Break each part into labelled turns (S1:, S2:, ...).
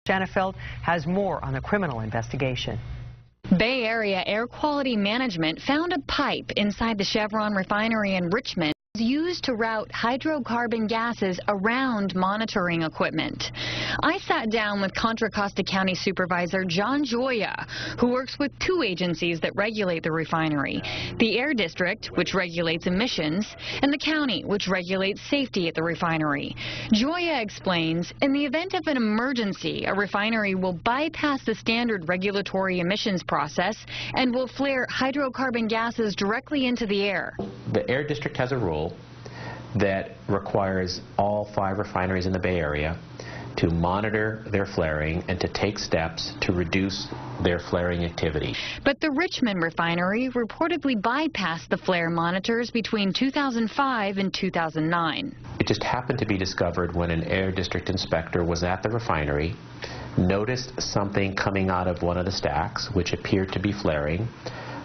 S1: Janefeld has more on the criminal investigation.
S2: Bay Area Air Quality Management found a pipe inside the Chevron refinery in Richmond used to route hydrocarbon gases around monitoring equipment. I sat down with Contra Costa County Supervisor Gioia, who works with two agencies that regulate the refinery: the Air District, which regulates emissions, and the county, which regulates safety at the refinery. Gioia explains, in the event of an emergency, a refinery will bypass the standard regulatory emissions process and will flare hydrocarbon gases directly into the air.
S3: The Air District has a rule that requires all 5 refineries in the Bay Area to monitor their flaring and to take steps to reduce their flaring activity.
S2: But the Richmond refinery reportedly bypassed the flare monitors between 2005 and 2009.
S3: It just happened to be discovered when an Air District inspector was at the refinery, noticed something coming out of one of the stacks which appeared to be flaring,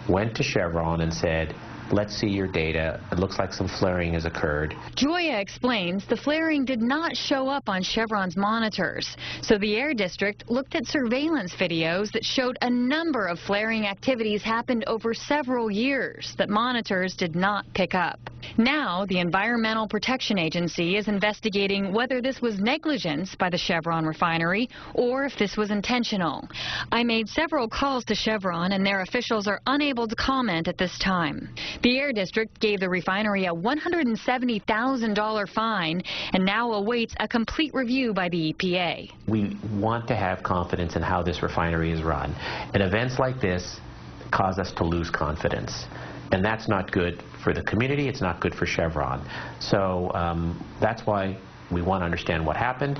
S3: went to Chevron and said, "Let's see your data. It looks like some flaring has occurred."
S2: Gioia explains the flaring did not show up on Chevron's monitors, so the Air District looked at surveillance videos that showed a number of flaring activities happened over several years that monitors did not pick up. Now, the Environmental Protection Agency is investigating whether this was negligence by the Chevron refinery or if this was intentional. I made several calls to Chevron, and their officials are unable to comment at this time. The Air District gave the refinery a $170,000 fine and now awaits a complete review by the EPA.
S3: We want to have confidence in how this refinery is run, and events like this cause us to lose confidence. And that's not good for the community, it's not good for Chevron. So that's why we want to understand what happened,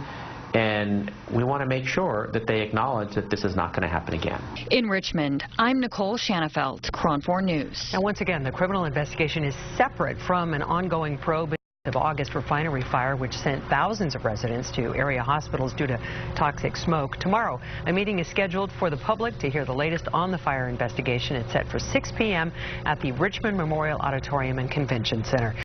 S3: and we want to make sure that they acknowledge that this is not going to happen again.
S2: In Richmond, I'm Nicole Janefeld, KRON 4 News.
S1: Now, once again, the criminal investigation is separate from an ongoing probe of August refinery fire, which sent thousands of residents to area hospitals due to toxic smoke. Tomorrow, a meeting is scheduled for the public to hear the latest on the fire investigation. It's set for 6 p.m. at the Richmond Memorial Auditorium and Convention Center.